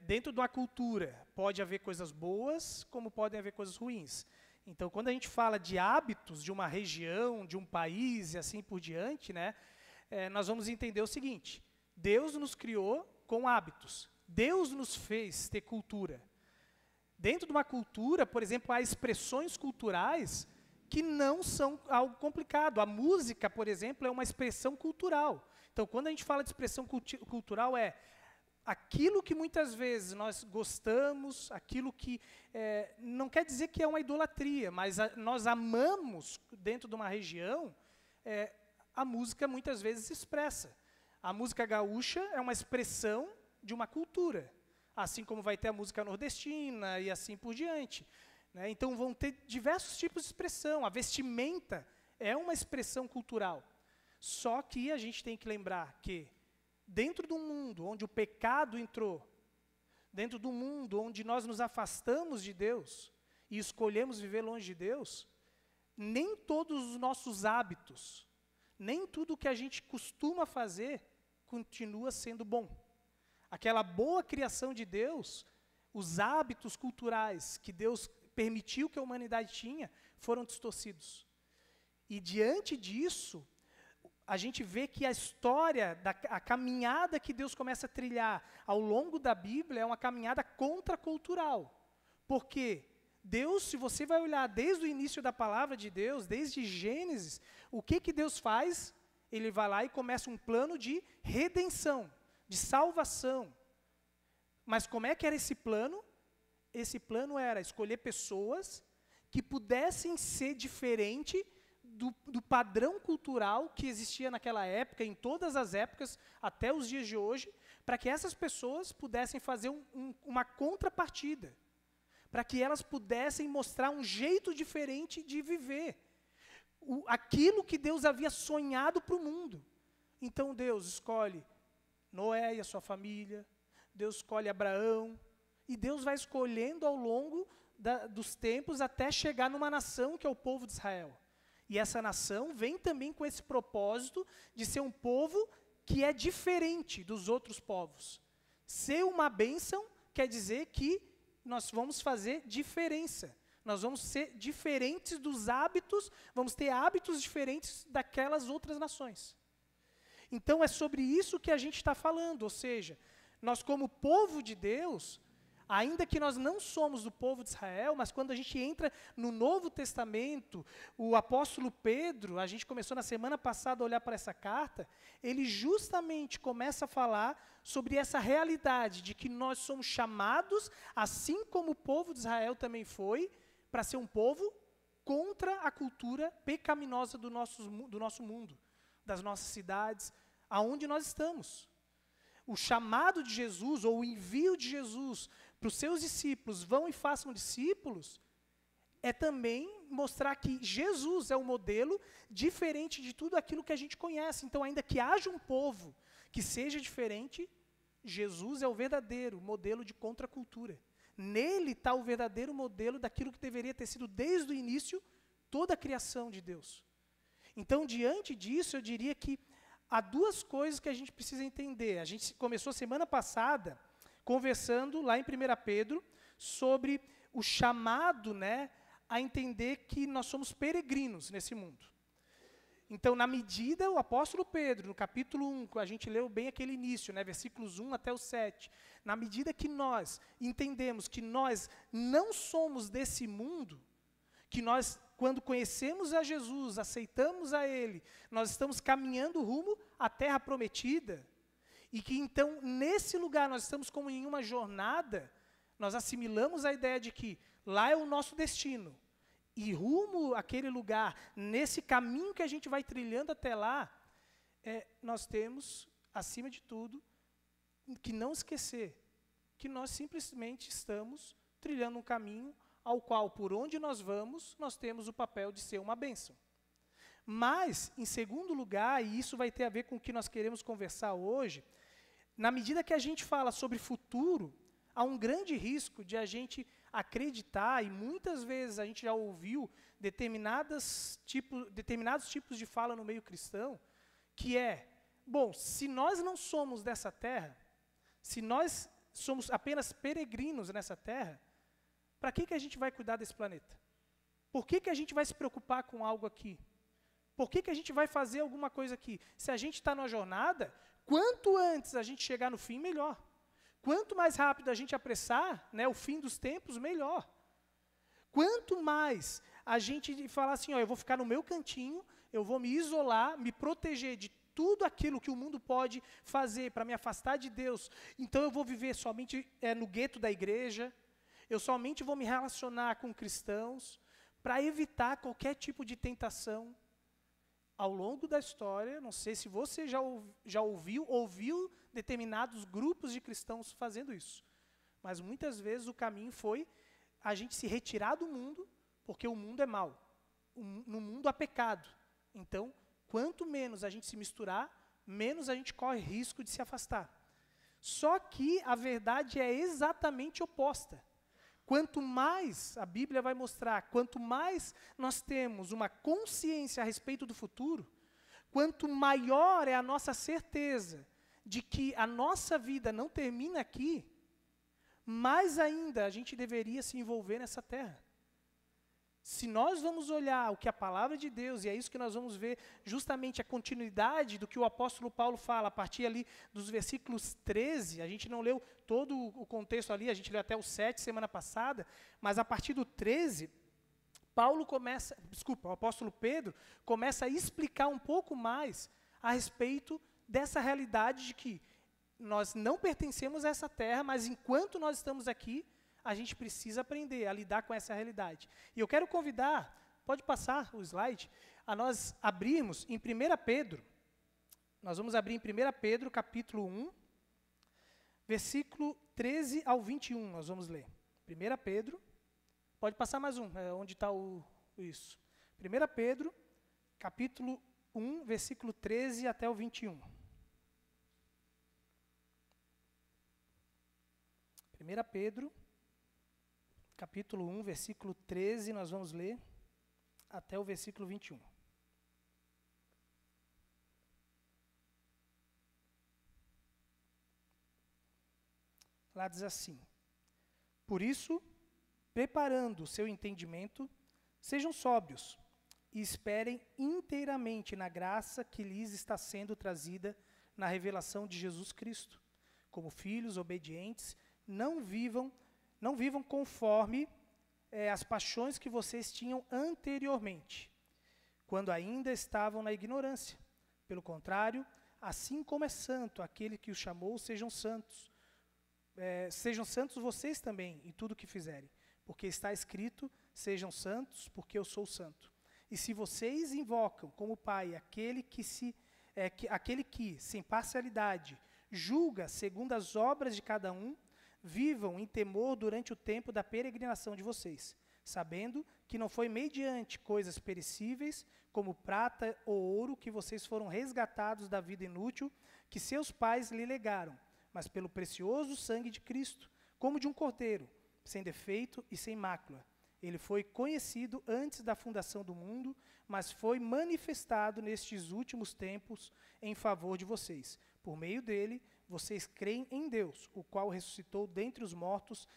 Dentro de uma cultura, pode haver coisas boas, como podem haver coisas ruins. Então, quando a gente fala de hábitos de uma região, de um país e assim por diante, né, nós vamos entender o seguinte: Deus nos criou com hábitos. Deus nos fez ter cultura. Dentro de uma cultura, por exemplo, há expressões culturais que não são algo complicado. A música, por exemplo, é uma expressão cultural. Então, quando a gente fala de expressão cultural, é aquilo que muitas vezes nós gostamos, aquilo que não quer dizer que é uma idolatria, mas nós amamos dentro de uma região, a música muitas vezes expressa. A música gaúcha é uma expressão de uma cultura, assim como vai ter a música nordestina e assim por diante, né? Então vão ter diversos tipos de expressão. A vestimenta é uma expressão cultural. Só que a gente tem que lembrar que dentro do mundo onde o pecado entrou, dentro do mundo onde nós nos afastamos de Deus e escolhemos viver longe de Deus, nem todos os nossos hábitos, nem tudo o que a gente costuma fazer continua sendo bom. Aquela boa criação de Deus, os hábitos culturais que Deus permitiu que a humanidade tinha, foram distorcidos. E diante disso, a gente vê que a história, a caminhada que Deus começa a trilhar ao longo da Bíblia é uma caminhada contracultural. Porque Deus, se você vai olhar desde o início da palavra de Deus, desde Gênesis, o que Deus faz? Ele vai lá e começa um plano de redenção, de salvação. Mas como é que era esse plano? Esse plano era escolher pessoas que pudessem ser diferente do padrão cultural que existia naquela época, em todas as épocas, até os dias de hoje, para que essas pessoas pudessem fazer uma contrapartida, para que elas pudessem mostrar um jeito diferente de viver, aquilo que Deus havia sonhado para o mundo. Então Deus escolhe Noé e a sua família, Deus escolhe Abraão, e Deus vai escolhendo ao longo dos tempos até chegar numa nação que é o povo de Israel. E essa nação vem também com esse propósito de ser um povo que é diferente dos outros povos. Ser uma bênção quer dizer que nós vamos fazer diferença. Nós vamos ser diferentes dos hábitos, vamos ter hábitos diferentes daquelas outras nações. Então é sobre isso que a gente está falando, ou seja, nós como povo de Deus, ainda que nós não somos do povo de Israel, mas quando a gente entra no Novo Testamento, o apóstolo Pedro, a gente começou na semana passada a olhar para essa carta, ele justamente começa a falar sobre essa realidade de que nós somos chamados, assim como o povo de Israel também foi, para ser um povo contra a cultura pecaminosa do nosso mundo, das nossas cidades, aonde nós estamos. O chamado de Jesus, ou o envio de Jesus para os seus discípulos, vão e façam discípulos, é também mostrar que Jesus é um modelo diferente de tudo aquilo que a gente conhece. Então, ainda que haja um povo que seja diferente, Jesus é o verdadeiro modelo de contracultura. Nele está o verdadeiro modelo daquilo que deveria ter sido desde o início toda a criação de Deus. Então, diante disso, eu diria que há duas coisas que a gente precisa entender. A gente começou semana passada conversando lá em 1 Pedro sobre o chamado, né, a entender que nós somos peregrinos nesse mundo. Então, na medida, o apóstolo Pedro, no capítulo 1, a gente leu bem aquele início, né, versículos 1 até o 7, na medida que nós entendemos que nós não somos desse mundo, que nós, quando conhecemos a Jesus, aceitamos a Ele, nós estamos caminhando rumo à terra prometida, e que então, nesse lugar, nós estamos como em uma jornada, nós assimilamos a ideia de que lá é o nosso destino, e rumo àquele lugar, nesse caminho que a gente vai trilhando até lá, nós temos, acima de tudo, que não esquecer que nós simplesmente estamos trilhando um caminho ao qual, por onde nós vamos, nós temos o papel de ser uma bênção. Mas, em segundo lugar, e isso vai ter a ver com o que nós queremos conversar hoje, na medida que a gente fala sobre futuro, há um grande risco de a gente acreditar, e muitas vezes a gente já ouviu determinados tipos de fala no meio cristão, que bom, se nós não somos dessa terra, se nós somos apenas peregrinos nessa terra, para que a gente vai cuidar desse planeta? Por que a gente vai se preocupar com algo aqui? Por que a gente vai fazer alguma coisa aqui? Se a gente está numa jornada, quanto antes a gente chegar no fim, melhor. Quanto mais rápido a gente apressar, né, o fim dos tempos, melhor. Quanto mais a gente falar assim, ó, eu vou ficar no meu cantinho, eu vou me isolar, me proteger de tudo aquilo que o mundo pode fazer para me afastar de Deus, então eu vou viver somente no gueto da igreja, eu somente vou me relacionar com cristãos, para evitar qualquer tipo de tentação. Ao longo da história, não sei se você já ouviu determinados grupos de cristãos fazendo isso, mas muitas vezes o caminho foi a gente se retirar do mundo, porque o mundo é mau, no mundo há pecado. Então, quanto menos a gente se misturar, menos a gente corre risco de se afastar. Só que a verdade é exatamente oposta. Quanto mais, a Bíblia vai mostrar, quanto mais nós temos uma consciência a respeito do futuro, quanto maior é a nossa certeza de que a nossa vida não termina aqui, mais ainda a gente deveria se envolver nessa terra. Se nós vamos olhar o que a palavra de Deus, e é isso que nós vamos ver justamente a continuidade do que o apóstolo Paulo fala, a partir ali dos versículos 13, a gente não leu todo o contexto ali, a gente leu até o 7 semana passada, mas a partir do 13, o apóstolo Pedro começa a explicar um pouco mais a respeito dessa realidade de que nós não pertencemos a essa terra, mas enquanto nós estamos aqui, a gente precisa aprender a lidar com essa realidade. E eu quero convidar, pode passar o slide, a nós abrirmos em 1 Pedro, nós vamos abrir em 1 Pedro, capítulo 1, versículo 13 ao 21, nós vamos ler. 1 Pedro, pode passar mais um, onde está isso. 1 Pedro, capítulo 1, versículo 13 até o 21. 1 Pedro, capítulo 1, versículo 13, nós vamos ler até o versículo 21. Lá diz assim: por isso, preparando o seu entendimento, sejam sóbrios e esperem inteiramente na graça que lhes está sendo trazida na revelação de Jesus Cristo. Como filhos obedientes, não vivam conforme as paixões que vocês tinham anteriormente, quando ainda estavam na ignorância. Pelo contrário, assim como é santo aquele que os chamou, sejam santos. Sejam santos vocês também em tudo o que fizerem, porque está escrito, sejam santos, porque eu sou santo. E se vocês invocam como Pai aquele que, sem parcialidade, julga segundo as obras de cada um, vivam em temor durante o tempo da peregrinação de vocês, sabendo que não foi mediante coisas perecíveis, como prata ou ouro, que vocês foram resgatados da vida inútil que seus pais lhe legaram, mas pelo precioso sangue de Cristo, como de um cordeiro, sem defeito e sem mácula. Ele foi conhecido antes da fundação do mundo, mas foi manifestado nestes últimos tempos em favor de vocês. Por meio dele, vocês creem em Deus, o qual ressuscitou dentre os mortos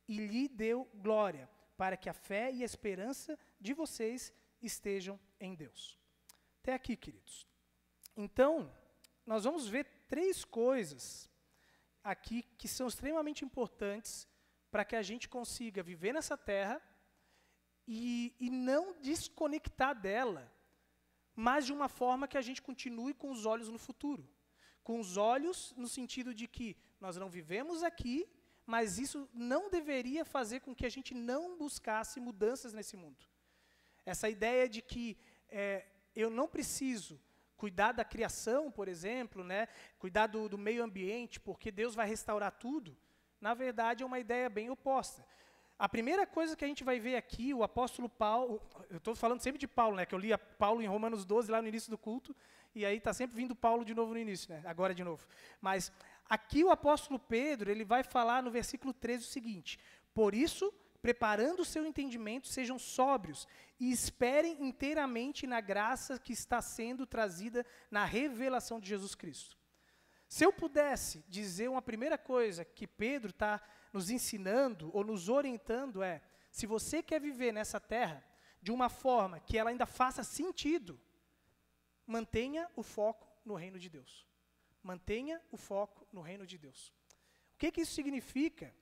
e lhe deu glória, para que a fé e a esperança de vocês estejam em Deus. Até aqui, queridos. Então, nós vamos ver 3 coisas aqui que são extremamente importantes para que a gente consiga viver nessa terra e não desconectar dela, mas de uma forma que a gente continue com os olhos no futuro. Com os olhos no sentido de que nós não vivemos aqui, mas isso não deveria fazer com que a gente não buscasse mudanças nesse mundo. Essa ideia de que eu não preciso cuidar da criação, por exemplo, né, cuidar do meio ambiente, porque Deus vai restaurar tudo, na verdade é uma ideia bem oposta. A primeira coisa que a gente vai ver aqui, o apóstolo Paulo, eu estou falando sempre de Paulo, né, que eu li Paulo em Romanos 12, lá no início do culto, e aí está sempre vindo Paulo de novo no início, né, agora de novo. Mas aqui o apóstolo Pedro, ele vai falar no versículo 13 o seguinte: por isso, preparando o seu entendimento, sejam sóbrios e esperem inteiramente na graça que está sendo trazida na revelação de Jesus Cristo. Se eu pudesse dizer uma primeira coisa que Pedro está nos ensinando ou nos orientando é, se você quer viver nessa terra de uma forma que ela ainda faça sentido, mantenha o foco no reino de Deus. Mantenha o foco no reino de Deus. O que isso significa?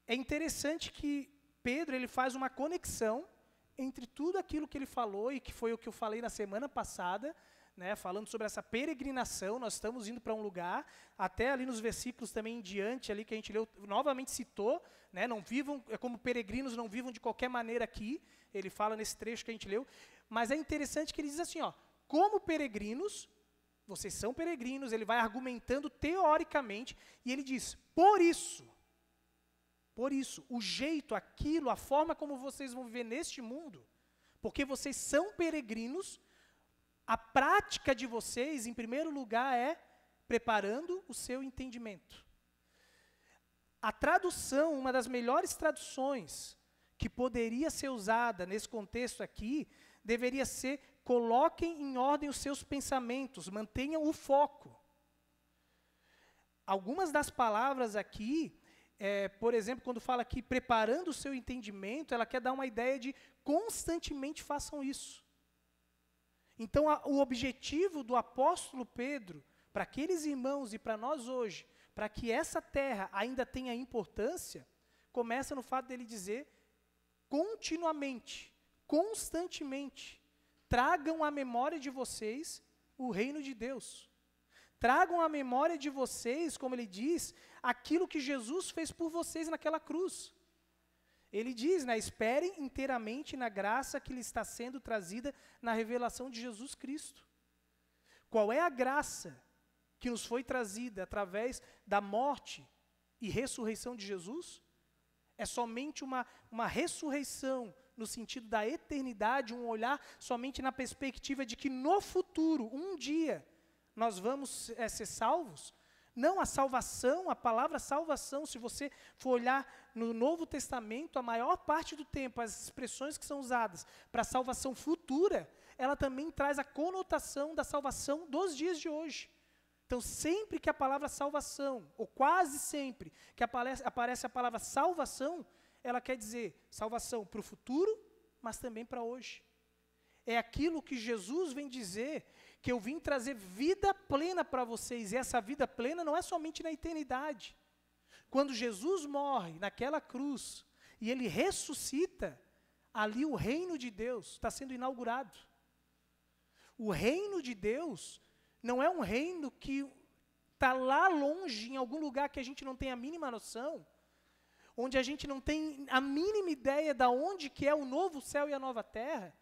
É interessante que Pedro ele faz uma conexão entre tudo aquilo que ele falou e que foi o que eu falei na semana passada, né, falando sobre essa peregrinação, nós estamos indo para um lugar, até ali nos versículos também em diante, ali que a gente leu, novamente citou, né, não vivam, como peregrinos, não vivam de qualquer maneira aqui, ele fala nesse trecho que a gente leu, mas é interessante que ele diz assim, ó, como peregrinos, vocês são peregrinos, ele vai argumentando teoricamente, e ele diz, por isso, o jeito, aquilo, a forma como vocês vão viver neste mundo, porque vocês são peregrinos, a prática de vocês, em primeiro lugar, é preparando o seu entendimento. A tradução, uma das melhores traduções que poderia ser usada nesse contexto aqui, deveria ser, coloquem em ordem os seus pensamentos, mantenham o foco. Algumas das palavras aqui, por exemplo, quando fala aqui, preparando o seu entendimento, ela quer dar uma ideia de constantemente façam isso. Então, o objetivo do apóstolo Pedro, para aqueles irmãos e para nós hoje, para que essa terra ainda tenha importância, começa no fato dele dizer, continuamente, constantemente, tragam à memória de vocês o reino de Deus. Tragam à memória de vocês, como ele diz, aquilo que Jesus fez por vocês naquela cruz. Ele diz, né, esperem inteiramente na graça que lhe está sendo trazida na revelação de Jesus Cristo. Qual é a graça que nos foi trazida através da morte e ressurreição de Jesus? É somente uma ressurreição no sentido da eternidade, um olhar somente na perspectiva de que no futuro, um dia, nós vamos ser salvos? Não, a salvação, a palavra salvação, se você for olhar no Novo Testamento, a maior parte do tempo, as expressões que são usadas para a salvação futura, ela também traz a conotação da salvação dos dias de hoje. Então, sempre que a palavra salvação, ou quase sempre que aparece a palavra salvação, ela quer dizer salvação para o futuro, mas também para hoje. É aquilo que Jesus vem dizer, que eu vim trazer vida plena para vocês, e essa vida plena não é somente na eternidade. Quando Jesus morre naquela cruz, e ele ressuscita, ali o reino de Deus está sendo inaugurado. O reino de Deus não é um reino que está lá longe, em algum lugar que a gente não tem a mínima noção, onde a gente não tem a mínima ideia de onde que é o novo céu e a nova terra,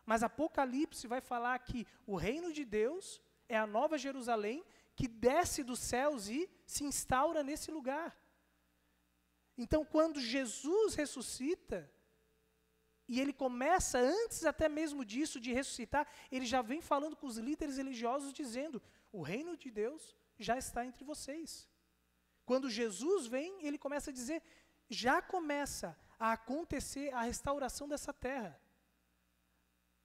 mas Apocalipse vai falar que o reino de Deus é a nova Jerusalém que desce dos céus e se instaura nesse lugar. Então, quando Jesus ressuscita, e ele começa, antes até mesmo disso, de ressuscitar, ele já vem falando com os líderes religiosos, dizendo, o reino de Deus já está entre vocês. Quando Jesus vem, ele começa a dizer, já começa a acontecer a restauração dessa terra.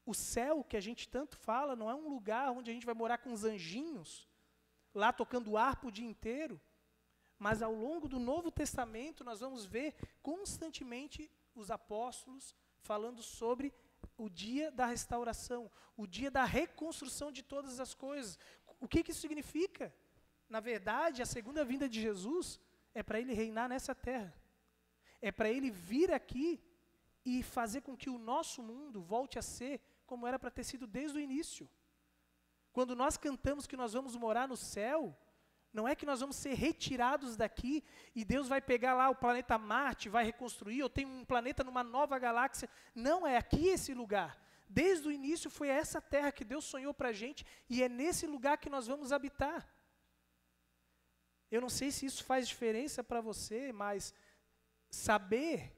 O céu, que a gente tanto fala, não é um lugar onde a gente vai morar com os anjinhos, lá tocando harpa o dia inteiro, mas ao longo do Novo Testamento nós vamos ver constantemente os apóstolos falando sobre o dia da restauração, o dia da reconstrução de todas as coisas. O que isso significa? Na verdade, a segunda vinda de Jesus é para ele reinar nessa terra. É para ele vir aqui e fazer com que o nosso mundo volte a ser como era para ter sido desde o início. Quando nós cantamos que nós vamos morar no céu, não é que nós vamos ser retirados daqui e Deus vai pegar lá o planeta Marte, vai reconstruir, ou tem um planeta numa nova galáxia. Não, é aqui esse lugar. Desde o início foi essa terra que Deus sonhou para a gente e é nesse lugar que nós vamos habitar. Eu não sei se isso faz diferença para você, mas saber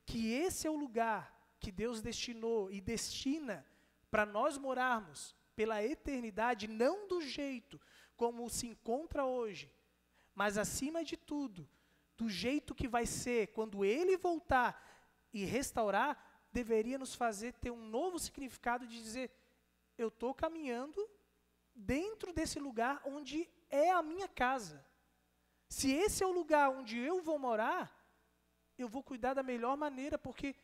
que esse é o lugar que Deus destinou e destina para nós morarmos pela eternidade, não do jeito como se encontra hoje, mas acima de tudo, do jeito que vai ser quando Ele voltar e restaurar, deveria nos fazer ter um novo significado de dizer, eu estou caminhando dentro desse lugar onde é a minha casa. Se esse é o lugar onde eu vou morar, eu vou cuidar da melhor maneira, porque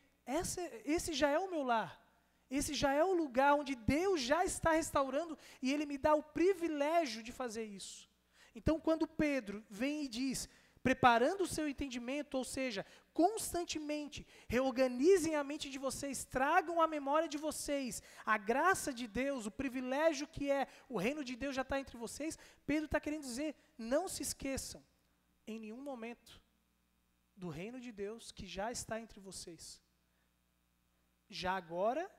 esse já é o meu lar. Esse já é o lugar onde Deus já está restaurando e Ele me dá o privilégio de fazer isso. Então, quando Pedro vem e diz, preparando o seu entendimento, ou seja, constantemente reorganizem a mente de vocês, tragam à memória de vocês a graça de Deus, o privilégio que é o reino de Deus já está entre vocês, Pedro está querendo dizer, não se esqueçam em nenhum momento do reino de Deus que já está entre vocês. Já agora,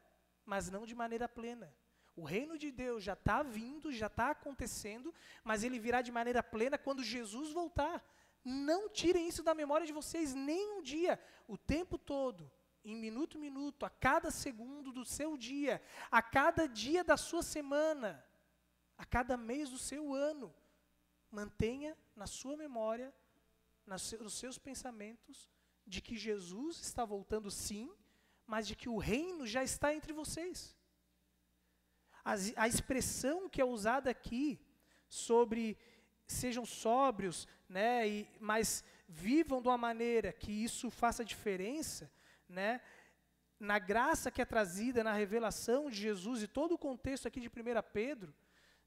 mas não de maneira plena. O reino de Deus já está vindo, já está acontecendo, mas ele virá de maneira plena quando Jesus voltar. Não tirem isso da memória de vocês nem um dia, o tempo todo, em minuto em minuto, a cada segundo do seu dia, a cada dia da sua semana, a cada mês do seu ano. Mantenha na sua memória, nos seus pensamentos, de que Jesus está voltando sim, mas de que o reino já está entre vocês. A expressão que é usada aqui sobre sejam sóbrios, né, mas vivam de uma maneira que isso faça diferença, né, na graça que é trazida na revelação de Jesus e todo o contexto aqui de 1 Pedro,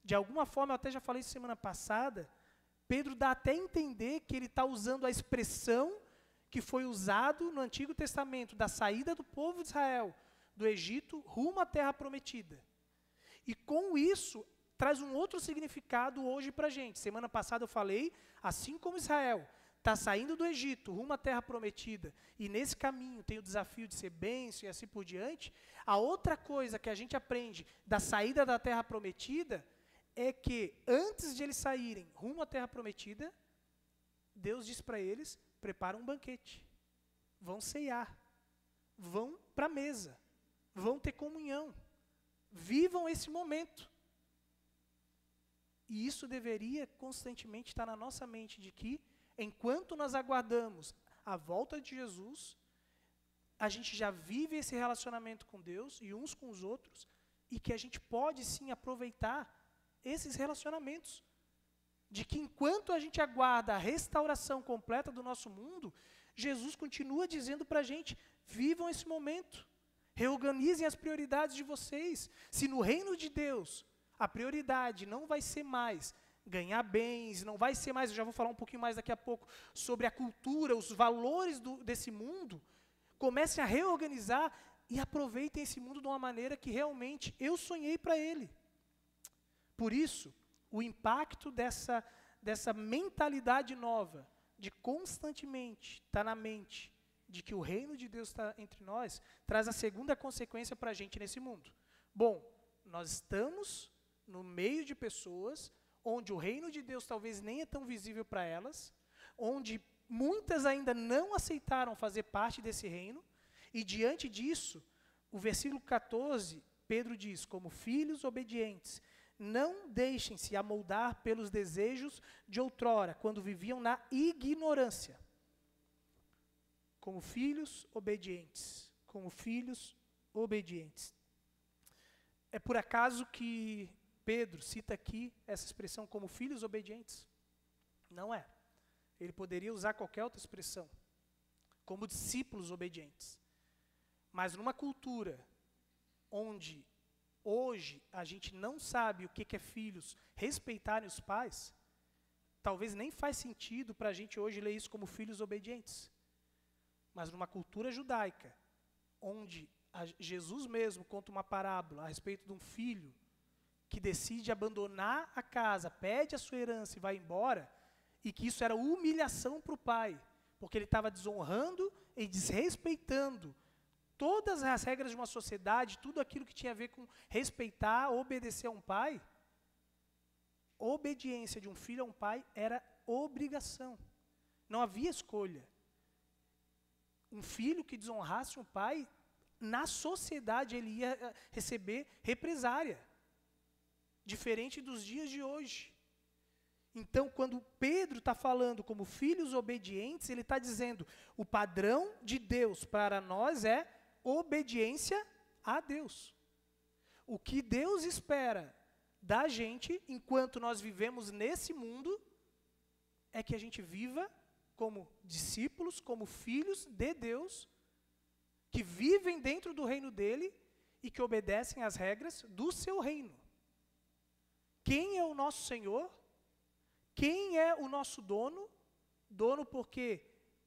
de alguma forma, eu até já falei isso semana passada, Pedro dá até a entender que ele está usando a expressão que foi usado no Antigo Testamento, da saída do povo de Israel do Egito rumo à terra prometida. E com isso, traz um outro significado hoje para a gente. Semana passada eu falei, assim como Israel está saindo do Egito rumo à terra prometida, e nesse caminho tem o desafio de ser bênção e assim por diante, a outra coisa que a gente aprende da saída da terra prometida é que antes de eles saírem rumo à terra prometida, Deus diz para eles, prepara um banquete, vão ceiar, vão para a mesa, vão ter comunhão, vivam esse momento. E isso deveria constantemente estar na nossa mente, de que, enquanto nós aguardamos a volta de Jesus, a gente já vive esse relacionamento com Deus e uns com os outros, e que a gente pode sim aproveitar esses relacionamentos. De que enquanto a gente aguarda a restauração completa do nosso mundo, Jesus continua dizendo para a gente, vivam esse momento, reorganizem as prioridades de vocês. Se no reino de Deus a prioridade não vai ser mais ganhar bens, não vai ser mais, eu já vou falar um pouquinho mais daqui a pouco, sobre a cultura, os valores desse mundo, comecem a reorganizar e aproveitem esse mundo de uma maneira que realmente eu sonhei para ele. Por isso, o impacto dessa mentalidade nova, de constantemente estar na mente, de que o reino de Deus está entre nós, traz a segunda consequência para a gente nesse mundo. Bom, nós estamos no meio de pessoas onde o reino de Deus talvez nem é tão visível para elas, onde muitas ainda não aceitaram fazer parte desse reino, e diante disso, o versículo 14, Pedro diz, como filhos obedientes, não deixem-se amoldar pelos desejos de outrora, quando viviam na ignorância. Como filhos obedientes. Como filhos obedientes. É por acaso que Pedro cita aqui essa expressão como filhos obedientes? Não é. Ele poderia usar qualquer outra expressão. Como discípulos obedientes. Mas numa cultura onde hoje a gente não sabe o que é filhos respeitarem os pais, talvez nem faz sentido para a gente hoje ler isso como filhos obedientes. Mas numa cultura judaica, onde Jesus mesmo conta uma parábola a respeito de um filho que decide abandonar a casa, pede a sua herança e vai embora, e que isso era humilhação para o pai, porque ele estava desonrando e desrespeitando todas as regras de uma sociedade, tudo aquilo que tinha a ver com respeitar, obedecer a um pai. Obediência de um filho a um pai era obrigação. Não havia escolha. Um filho que desonrasse um pai, na sociedade ele ia receber represária. Diferente dos dias de hoje. Então, quando Pedro está falando como filhos obedientes, ele está dizendo, o padrão de Deus para nós é obediência a Deus. O que Deus espera da gente, enquanto nós vivemos nesse mundo, é que a gente viva como discípulos, como filhos de Deus, que vivem dentro do reino dele e que obedecem às regras do seu reino. Quem é o nosso Senhor? Quem é o nosso dono? Dono porque,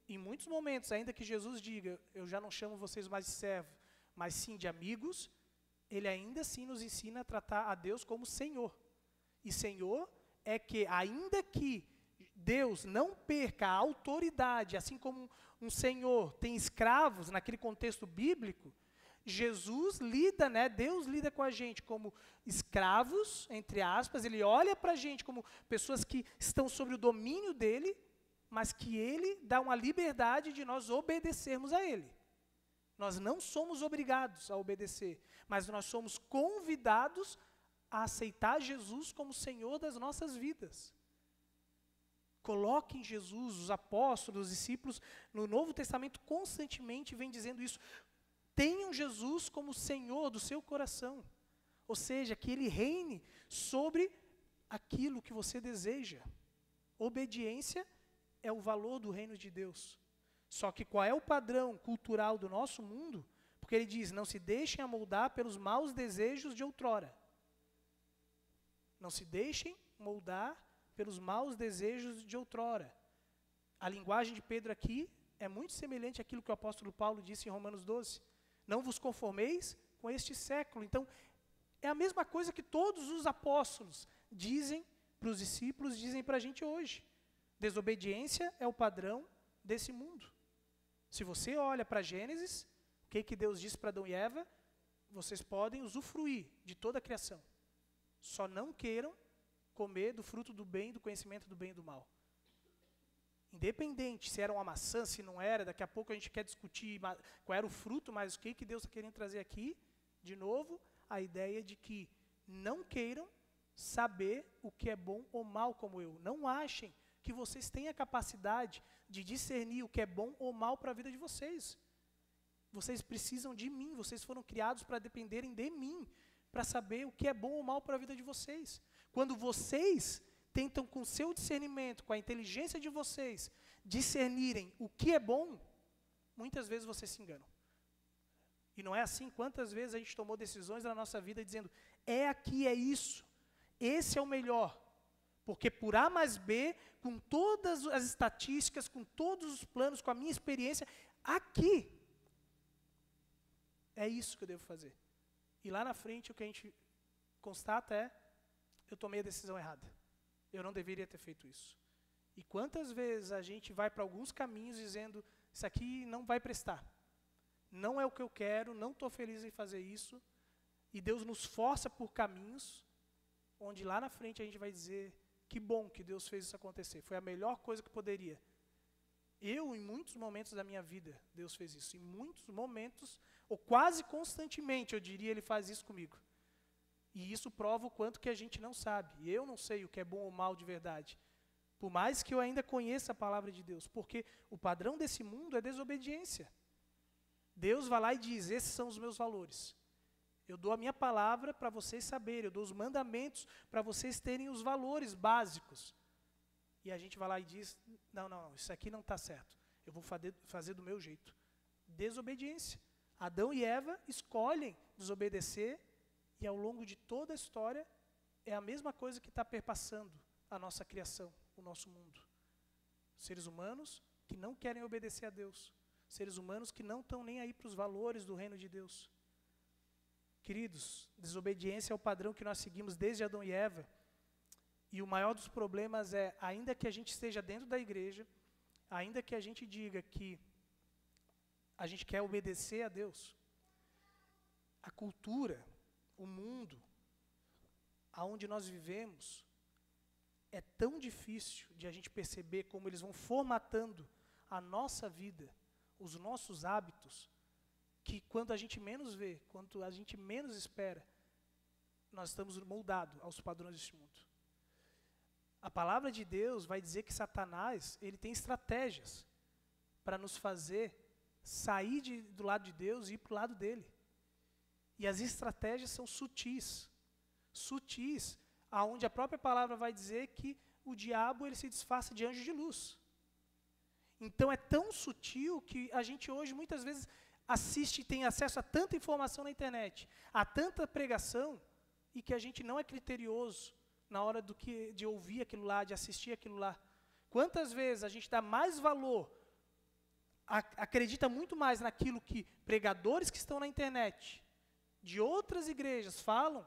em muitos momentos, ainda que Jesus diga, eu já não chamo vocês mais de servo, mas sim de amigos, ele ainda assim nos ensina a tratar a Deus como Senhor. E Senhor é que, ainda que Deus não perca a autoridade, assim como um senhor tem escravos, naquele contexto bíblico, Jesus lida, Deus lida com a gente como escravos, entre aspas, ele olha para a gente como pessoas que estão sob o domínio dele, mas que ele dá uma liberdade de nós obedecermos a ele. Nós não somos obrigados a obedecer, mas nós somos convidados a aceitar Jesus como Senhor das nossas vidas. Coloquem Jesus, os apóstolos, os discípulos, no Novo Testamento constantemente vem dizendo isso. Tenham Jesus como Senhor do seu coração. Ou seja, que Ele reine sobre aquilo que você deseja. Obediência é o valor do reino de Deus. Só que qual é o padrão cultural do nosso mundo? Porque ele diz, não se deixem amoldar pelos maus desejos de outrora. Não se deixem moldar pelos maus desejos de outrora. A linguagem de Pedro aqui é muito semelhante àquilo que o apóstolo Paulo disse em Romanos 12. Não vos conformeis com este século. Então, é a mesma coisa que todos os apóstolos dizem para os discípulos, dizem para a gente hoje. Desobediência é o padrão desse mundo. Se você olha para Gênesis, o que Deus disse para Adão e Eva, vocês podem usufruir de toda a criação. Só não queiram comer do fruto do bem, do conhecimento do bem e do mal. Independente se era uma maçã, se não era, daqui a pouco a gente quer discutir qual era o fruto, mas o que Deus está querendo trazer aqui, de novo, a ideia de que não queiram saber o que é bom ou mal como eu. Não achem que vocês têm a capacidade de discernir o que é bom ou mal para a vida de vocês. Vocês precisam de mim, vocês foram criados para dependerem de mim, para saber o que é bom ou mal para a vida de vocês. Quando vocês tentam com o seu discernimento, com a inteligência de vocês, discernirem o que é bom, muitas vezes vocês se enganam. E não é assim, quantas vezes a gente tomou decisões na nossa vida dizendo, é aqui, é isso, esse é o melhor. Porque por A mais B, com todas as estatísticas, com todos os planos, com a minha experiência, aqui, é isso que eu devo fazer. E lá na frente o que a gente constata é, eu tomei a decisão errada. Eu não deveria ter feito isso. E quantas vezes a gente vai para alguns caminhos dizendo, isso aqui não vai prestar. Não é o que eu quero, não estou feliz em fazer isso. E Deus nos força por caminhos, onde lá na frente a gente vai dizer, que bom que Deus fez isso acontecer. Foi a melhor coisa que poderia. Em muitos momentos da minha vida, Deus fez isso. Em muitos momentos, ou quase constantemente, eu diria, Ele faz isso comigo. E isso prova o quanto que a gente não sabe. Eu não sei o que é bom ou mal de verdade. Por mais que eu ainda conheça a palavra de Deus. Porque o padrão desse mundo é desobediência. Deus vai lá e diz, esses são os meus valores. Eu dou a minha palavra para vocês saberem. Eu dou os mandamentos para vocês terem os valores básicos. E a gente vai lá e diz, não, isso aqui não está certo. Eu vou fazer do meu jeito. Desobediência. Adão e Eva escolhem desobedecer e ao longo de toda a história é a mesma coisa que está perpassando a nossa criação, o nosso mundo. Seres humanos que não querem obedecer a Deus. Seres humanos que não estão nem aí para os valores do reino de Deus. Queridos, desobediência é o padrão que nós seguimos desde Adão e Eva. E o maior dos problemas é, ainda que a gente esteja dentro da igreja, ainda que a gente diga que a gente quer obedecer a Deus, a cultura, o mundo, aonde nós vivemos, é tão difícil de a gente perceber como eles vão formatando a nossa vida, os nossos hábitos, que quando a gente menos vê, quando a gente menos espera, nós estamos moldados aos padrões deste mundo. A palavra de Deus vai dizer que Satanás, ele tem estratégias para nos fazer sair do lado de Deus e ir para o lado dele. E as estratégias são sutis. Sutis aonde a própria palavra vai dizer que o diabo ele se disfarça de anjo de luz. Então é tão sutil que a gente hoje muitas vezes assiste e tem acesso a tanta informação na internet, a tanta pregação, e que a gente não é criterioso na hora de ouvir aquilo lá, de assistir aquilo lá. Quantas vezes a gente dá mais valor, acredita muito mais naquilo que pregadores que estão na internet, de outras igrejas falam,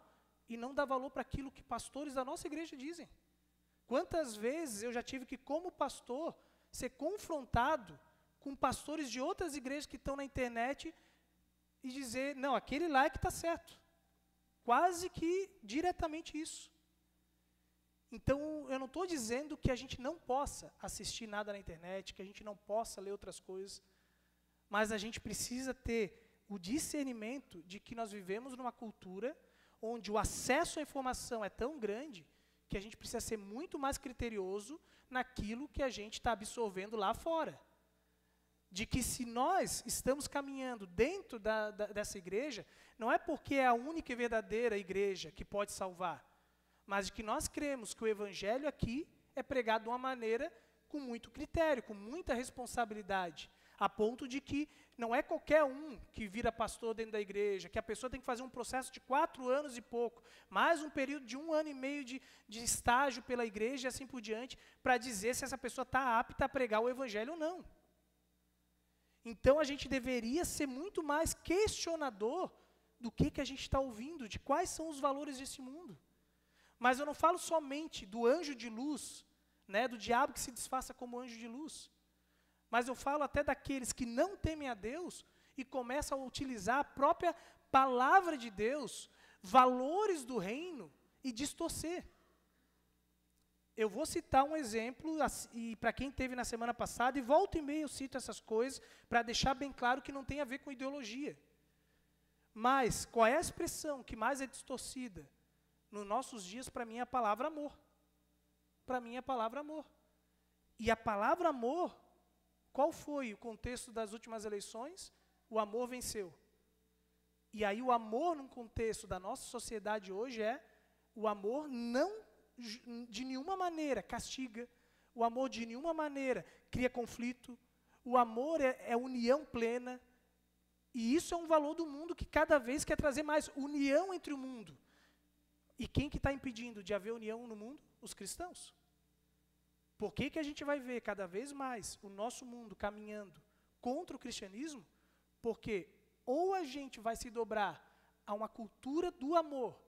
e não dá valor para aquilo que pastores da nossa igreja dizem. Quantas vezes eu já tive que, como pastor, ser confrontado com pastores de outras igrejas que estão na internet e dizer, não, aquele lá é que está certo. Quase que diretamente isso. Então, eu não estou dizendo que a gente não possa assistir nada na internet, que a gente não possa ler outras coisas, mas a gente precisa ter o discernimento de que nós vivemos numa cultura onde o acesso à informação é tão grande que a gente precisa ser muito mais criterioso naquilo que a gente está absorvendo lá fora. De que se nós estamos caminhando dentro dessa igreja, não é porque é a única e verdadeira igreja que pode salvar, mas de que nós cremos que o evangelho aqui é pregado de uma maneira com muito critério, com muita responsabilidade, a ponto de que não é qualquer um que vira pastor dentro da igreja, que a pessoa tem que fazer um processo de 4 anos e pouco, mais um período de 1 ano e meio de estágio pela igreja e assim por diante, para dizer se essa pessoa está apta a pregar o evangelho ou não. Então, a gente deveria ser muito mais questionador do que a gente está ouvindo, de quais são os valores desse mundo. Mas eu não falo somente do anjo de luz, né, do diabo que se disfarça como anjo de luz, mas eu falo até daqueles que não temem a Deus e começam a utilizar a própria palavra de Deus, valores do reino, e distorcer. Eu vou citar um exemplo, e para quem esteve na semana passada, e volta e meia eu cito essas coisas, para deixar bem claro que não tem a ver com ideologia. Mas, qual é a expressão que mais é distorcida? Nos nossos dias, para mim, é a palavra amor. Para mim, é a palavra amor. E a palavra amor, qual foi o contexto das últimas eleições? O amor venceu. E aí o amor, num contexto da nossa sociedade hoje, é o amor não de nenhuma maneira castiga, o amor de nenhuma maneira cria conflito, o amor é união plena, e isso é um valor do mundo que cada vez quer trazer mais união entre o mundo. E quem que está impedindo de haver união no mundo? Os cristãos. Por que a gente vai ver cada vez mais o nosso mundo caminhando contra o cristianismo? Porque ou a gente vai se dobrar a uma cultura do amor,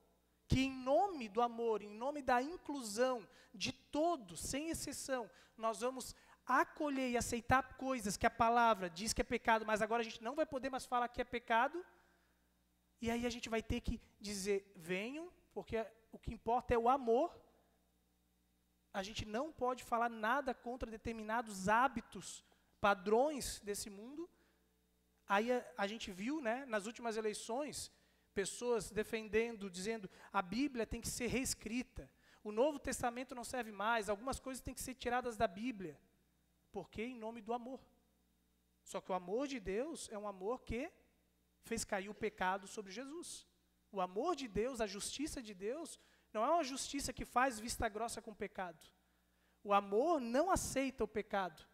que em nome do amor, em nome da inclusão de todos, sem exceção, nós vamos acolher e aceitar coisas que a palavra diz que é pecado, mas agora a gente não vai poder mais falar que é pecado, e aí a gente vai ter que dizer, venham, porque o que importa é o amor. A gente não pode falar nada contra determinados hábitos, padrões desse mundo. Aí a gente viu, né, nas últimas eleições, pessoas defendendo, dizendo, a Bíblia tem que ser reescrita, o Novo Testamento não serve mais, algumas coisas têm que ser tiradas da Bíblia. Por quê? Em nome do amor. Só que o amor de Deus é um amor que fez cair o pecado sobre Jesus. O amor de Deus, a justiça de Deus, não é uma justiça que faz vista grossa com o pecado. O amor não aceita o pecado.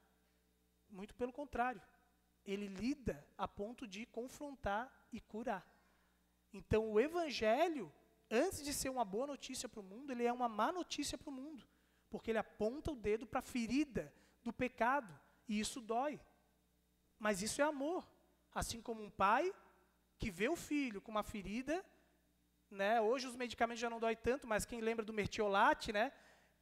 Muito pelo contrário. Ele lida a ponto de confrontar e curar. Então, o Evangelho, antes de ser uma boa notícia para o mundo, ele é uma má notícia para o mundo. Porque ele aponta o dedo para a ferida do pecado. E isso dói. Mas isso é amor. Assim como um pai que vê o filho com uma ferida, né? Hoje os medicamentos já não dói tanto, mas quem lembra do Mertiolate, né?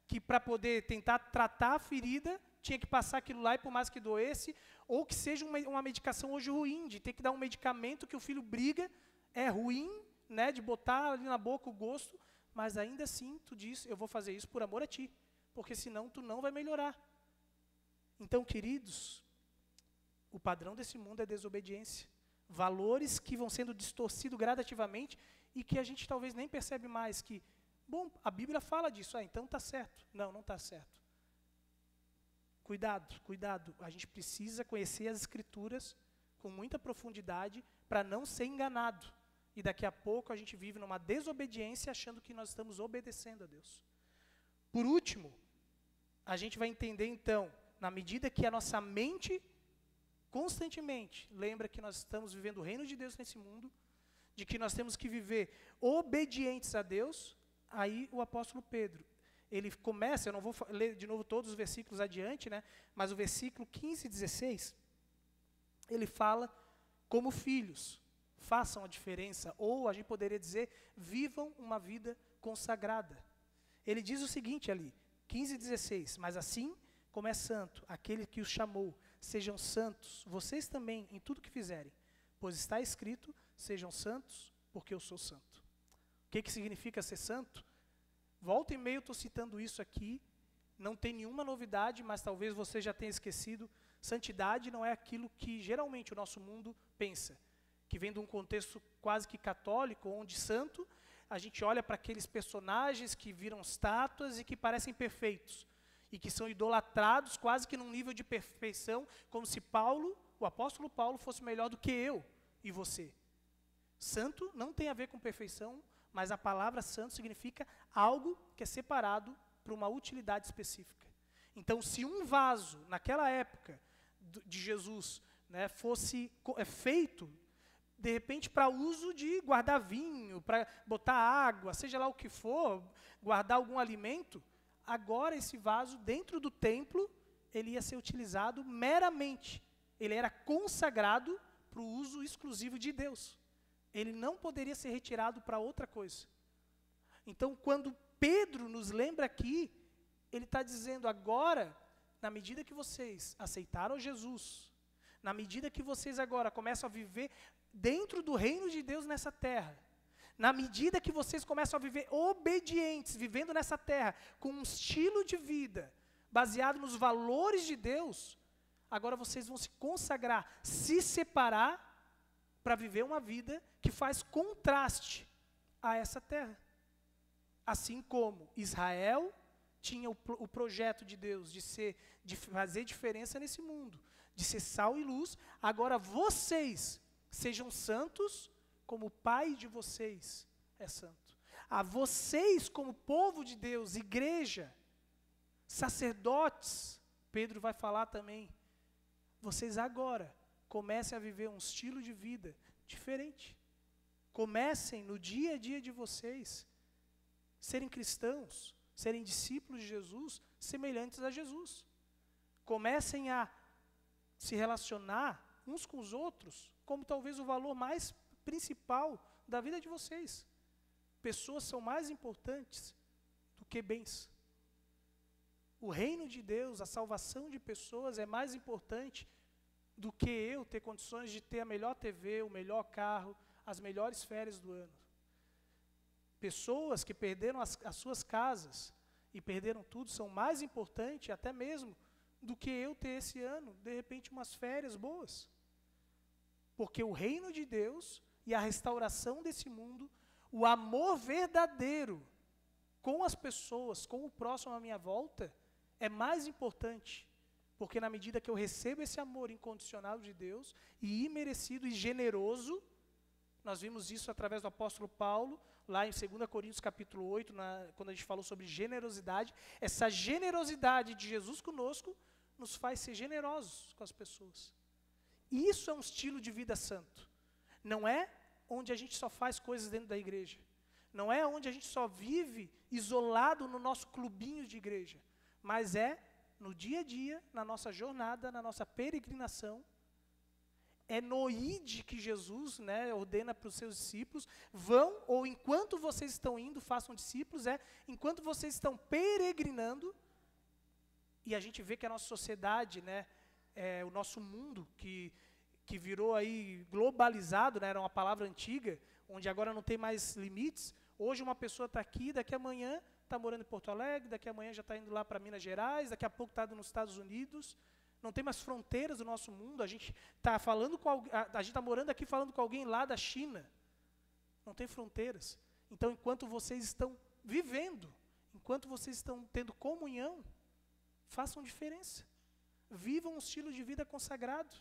Que para poder tentar tratar a ferida, tinha que passar aquilo lá e por mais que doesse, ou que seja uma medicação hoje ruim, de ter que dar um medicamento que o filho briga, é ruim, né? De botar ali na boca o gosto, mas ainda assim tu diz, eu vou fazer isso por amor a ti, porque senão tu não vai melhorar. Então, queridos, o padrão desse mundo é desobediência. Valores que vão sendo distorcidos gradativamente e que a gente talvez nem percebe mais que, bom, a Bíblia fala disso, então está certo. Não, não está certo. Cuidado, cuidado. A gente precisa conhecer as Escrituras com muita profundidade para não ser enganado. e daqui a pouco a gente vive numa desobediência achando que nós estamos obedecendo a Deus. Por último, a gente vai entender então, na medida que a nossa mente constantemente lembra que nós estamos vivendo o reino de Deus nesse mundo, de que nós temos que viver obedientes a Deus, aí o apóstolo Pedro, ele começa, eu não vou ler de novo todos os versículos adiante, né, mas o versículo 15 e 16, ele fala como filhos, façam a diferença, ou a gente poderia dizer, vivam uma vida consagrada. Ele diz o seguinte ali, 15 e 16, mas assim como é santo aquele que os chamou, sejam santos, vocês também em tudo que fizerem, pois está escrito, sejam santos, porque eu sou santo. O que significa ser santo? Volta e meia eu estou citando isso aqui, não tem nenhuma novidade, mas talvez você já tenha esquecido, santidade não é aquilo que geralmente o nosso mundo pensa, que vem de um contexto quase que católico, onde santo, a gente olha para aqueles personagens que viram estátuas e que parecem perfeitos, e que são idolatrados quase que num nível de perfeição, como se Paulo, o apóstolo Paulo, fosse melhor do que eu e você. Santo não tem a ver com perfeição, mas a palavra santo significa algo que é separado para uma utilidade específica. Então, se um vaso, naquela época de Jesus, né, fosse feito, de repente, para uso de guardar vinho, para botar água, seja lá o que for, guardar algum alimento, agora esse vaso, dentro do templo, ele ia ser utilizado meramente. Ele era consagrado para o uso exclusivo de Deus. Ele não poderia ser retirado para outra coisa. Então, quando Pedro nos lembra aqui, ele está dizendo agora, na medida que vocês aceitaram Jesus, na medida que vocês agora começam a viver dentro do reino de Deus nessa terra, na medida que vocês começam a viver obedientes, vivendo nessa terra, com um estilo de vida baseado nos valores de Deus, agora vocês vão se consagrar, se separar para viver uma vida que faz contraste a essa terra. Assim como Israel tinha o projeto de Deus de fazer diferença nesse mundo, de ser sal e luz, agora vocês sejam santos como o Pai de vocês é santo. A vocês como povo de Deus, igreja, sacerdotes, Pedro vai falar também, vocês agora comecem a viver um estilo de vida diferente. Comecem no dia a dia de vocês, serem cristãos, serem discípulos de Jesus, semelhantes a Jesus. Comecem a se relacionar uns com os outros, como talvez o valor mais principal da vida de vocês. Pessoas são mais importantes do que bens. O reino de Deus, a salvação de pessoas é mais importante do que eu ter condições de ter a melhor TV, o melhor carro, as melhores férias do ano. Pessoas que perderam as suas casas e perderam tudo são mais importantes até mesmo do que eu ter esse ano, de repente, umas férias boas. Porque o reino de Deus e a restauração desse mundo, o amor verdadeiro com as pessoas, com o próximo à minha volta, é mais importante. Porque na medida que eu recebo esse amor incondicional de Deus, e imerecido e generoso, nós vimos isso através do apóstolo Paulo, lá em 2 Coríntios capítulo 8, quando a gente falou sobre generosidade, essa generosidade de Jesus conosco nos faz ser generosos com as pessoas. E isso é um estilo de vida santo. Não é onde a gente só faz coisas dentro da igreja. Não é onde a gente só vive isolado no nosso clubinho de igreja. Mas é no dia a dia, na nossa jornada, na nossa peregrinação. É no ide que Jesus, né, ordena para os seus discípulos, vão, ou enquanto vocês estão indo, façam discípulos, enquanto vocês estão peregrinando, e a gente vê que a nossa sociedade, né, o nosso mundo, que virou aí globalizado, né, era uma palavra antiga, onde agora não tem mais limites, hoje uma pessoa está aqui, daqui a amanhã está morando em Porto Alegre, daqui a amanhã já está indo lá para Minas Gerais, daqui a pouco está nos Estados Unidos. Não tem mais fronteiras do nosso mundo. A gente está morando aqui falando com alguém lá da China. Não tem fronteiras. Então, enquanto vocês estão vivendo, enquanto vocês estão tendo comunhão, façam diferença. Vivam um estilo de vida consagrado.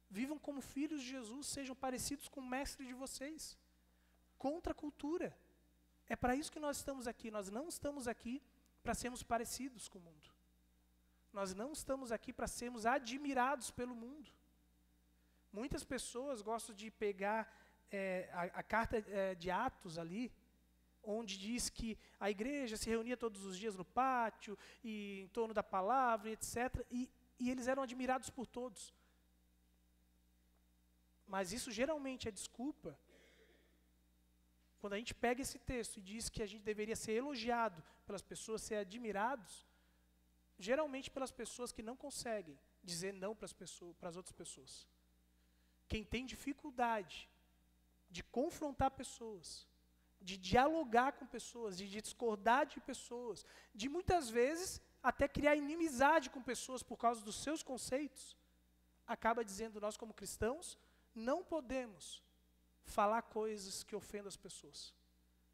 Vivam como filhos de Jesus, sejam parecidos com o mestre de vocês. contra a cultura. É para isso que nós estamos aqui. Nós não estamos aqui para sermos parecidos com o mundo. Nós não estamos aqui para sermos admirados pelo mundo. Muitas pessoas gostam de pegar a carta de Atos ali, onde diz que a igreja se reunia todos os dias no pátio, e em torno da palavra, etc. E eles eram admirados por todos. Mas isso geralmente é desculpa. Quando a gente pega esse texto e diz que a gente deveria ser elogiado pelas pessoas, ser admirados, geralmente pelas pessoas que não conseguem dizer não para as outras pessoas. Quem tem dificuldade de confrontar pessoas, de dialogar com pessoas, de discordar de pessoas, de muitas vezes até criar inimizade com pessoas por causa dos seus conceitos, acaba dizendo: nós como cristãos não podemos falar coisas que ofendam as pessoas.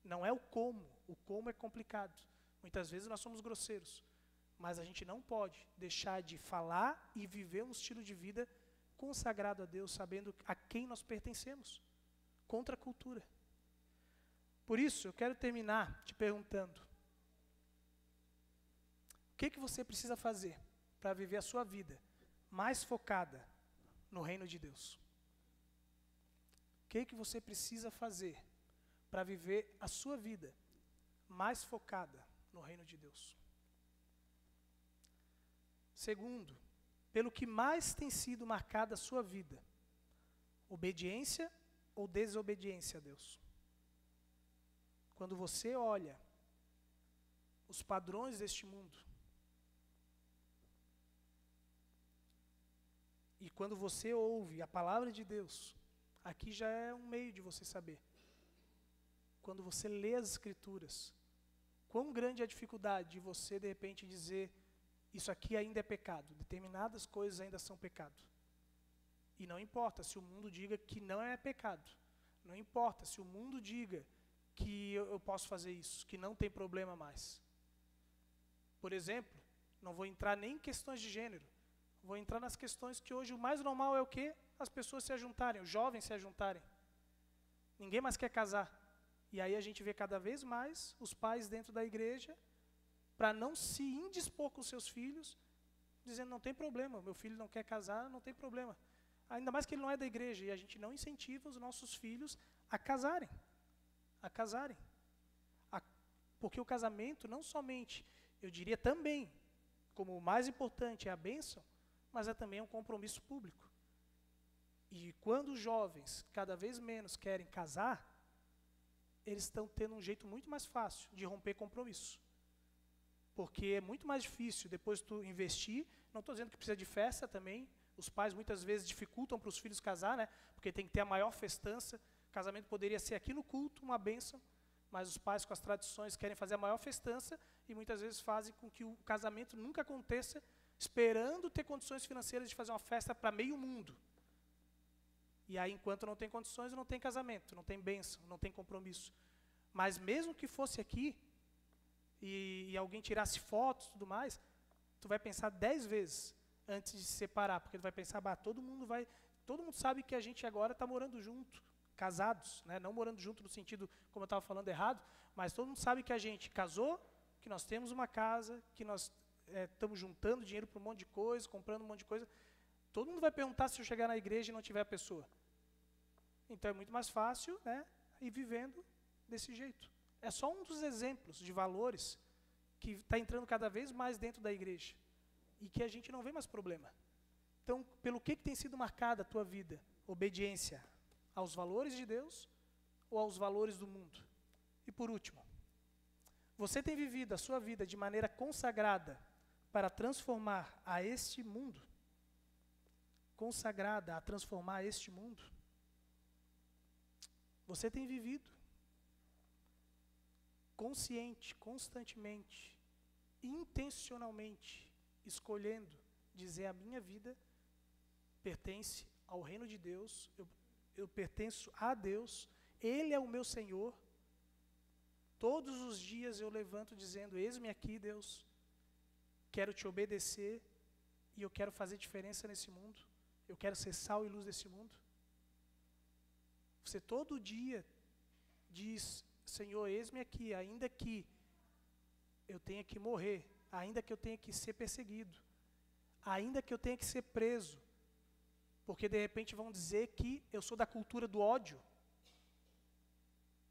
Não é o como é complicado. Muitas vezes nós somos grosseiros, mas a gente não pode deixar de falar e viver um estilo de vida consagrado a Deus, sabendo a quem nós pertencemos, contra a cultura. Por isso, eu quero terminar te perguntando: o que você precisa fazer para viver a sua vida mais focada no reino de Deus? O que você precisa fazer para viver a sua vida mais focada no reino de Deus? Segundo, pelo que mais tem sido marcada a sua vida: obediência ou desobediência a Deus? Quando você olha os padrões deste mundo, e quando você ouve a palavra de Deus, aqui já é um meio de você saber. Quando você lê as Escrituras, quão grande é a dificuldade de você, de repente, dizer: isso aqui ainda é pecado, determinadas coisas ainda são pecado. E não importa se o mundo diga que não é pecado, não importa se o mundo diga que eu posso fazer isso, que não tem problema mais. Por exemplo, não vou entrar nem em questões de gênero, vou entrar nas questões que hoje o mais normal é o quê? As pessoas se ajuntarem, os jovens se ajuntarem. Ninguém mais quer casar. E aí a gente vê cada vez mais os pais dentro da igreja, para não se indispor com seus filhos, dizendo: não tem problema, meu filho não quer casar, não tem problema. Ainda mais que ele não é da igreja, e a gente não incentiva os nossos filhos a casarem. Porque o casamento não somente, eu diria também, como o mais importante é a bênção, mas é também um compromisso público. E quando os jovens cada vez menos querem casar, eles estão tendo um jeito muito mais fácil de romper compromisso. Porque é muito mais difícil depois tu investir. Não estou dizendo que precisa de festa também. Os pais muitas vezes dificultam para os filhos casar, né? Porque tem que ter a maior festança. O casamento poderia ser aqui no culto, uma bênção, mas os pais com as tradições querem fazer a maior festança e muitas vezes fazem com que o casamento nunca aconteça, esperando ter condições financeiras de fazer uma festa para meio mundo. E aí, enquanto não tem condições, não tem casamento, não tem bênção, não tem compromisso. Mas mesmo que fosse aqui, e alguém tirasse fotos e tudo mais, tu vai pensar 10 vezes antes de se separar, porque tu vai pensar: todo mundo sabe que a gente agora está morando junto, casados, né? Não morando junto no sentido, como eu estava falando, errado, mas todo mundo sabe que a gente casou, que nós temos uma casa, que nós estamos juntando dinheiro para um monte de coisa, comprando um monte de coisa. Todo mundo vai perguntar se eu chegar na igreja e não tiver a pessoa. Então é muito mais fácil, né, ir vivendo desse jeito. É só um dos exemplos de valores que está entrando cada vez mais dentro da igreja e que a gente não vê mais problema. Então, pelo que tem sido marcada a tua vida? Obediência aos valores de Deus ou aos valores do mundo? E por último, você tem vivido a sua vida de maneira consagrada para transformar a este mundo? Consagrada a transformar este mundo? Você tem vivido consciente, constantemente, intencionalmente, escolhendo dizer: a minha vida pertence ao reino de Deus, eu pertenço a Deus, Ele é o meu Senhor. Todos os dias eu levanto dizendo: eis-me aqui, Deus, quero te obedecer e eu quero fazer diferença nesse mundo, eu quero ser sal e luz desse mundo. Você todo dia diz, Senhor, eis-me aqui, ainda que eu tenha que morrer, ainda que eu tenha que ser perseguido, ainda que eu tenha que ser preso, porque de repente vão dizer que eu sou da cultura do ódio,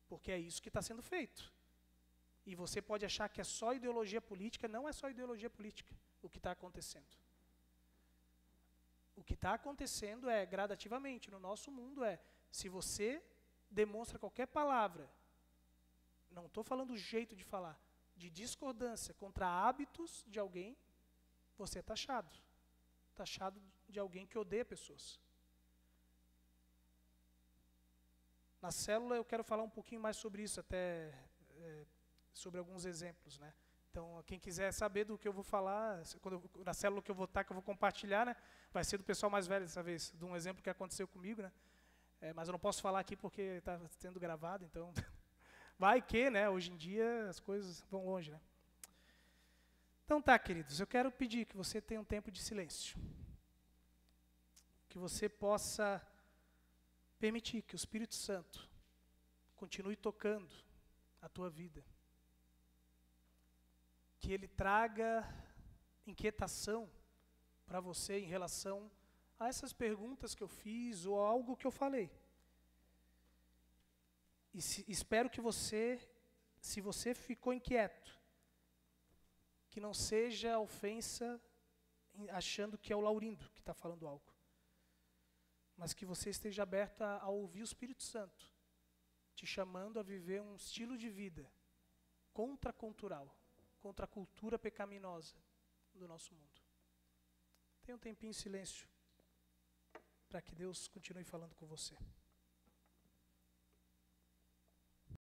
porque é isso que está sendo feito. E você pode achar que é só ideologia política, não é só ideologia política o que está acontecendo. O que está acontecendo é, gradativamente, no nosso mundo se você demonstra qualquer palavra, não estou falando o jeito de falar, de discordância contra hábitos de alguém, você é taxado. Taxado de alguém que odeia pessoas. Na célula eu quero falar um pouquinho mais sobre isso, até sobre alguns exemplos, né? Então, quem quiser saber do que eu vou falar, na célula que eu vou estar, que eu vou compartilhar, né? Vai ser do pessoal mais velho dessa vez, de um exemplo que aconteceu comigo, né? Mas eu não posso falar aqui porque está sendo gravado, então vai que, né? Hoje em dia as coisas vão longe, né? Então tá, queridos, eu quero pedir que você tenha um tempo de silêncio, que você possa permitir que o Espírito Santo continue tocando a tua vida, que ele traga inquietação para você em relação a essas perguntas que eu fiz ou a algo que eu falei. E espero que você, se você ficou inquieto, que não seja ofensa achando que é o Laurindo que está falando algo, mas que você esteja aberto a ouvir o Espírito Santo te chamando a viver um estilo de vida contracultural, contra a cultura pecaminosa do nosso mundo. Tenha um tempinho em silêncio para que Deus continue falando com você.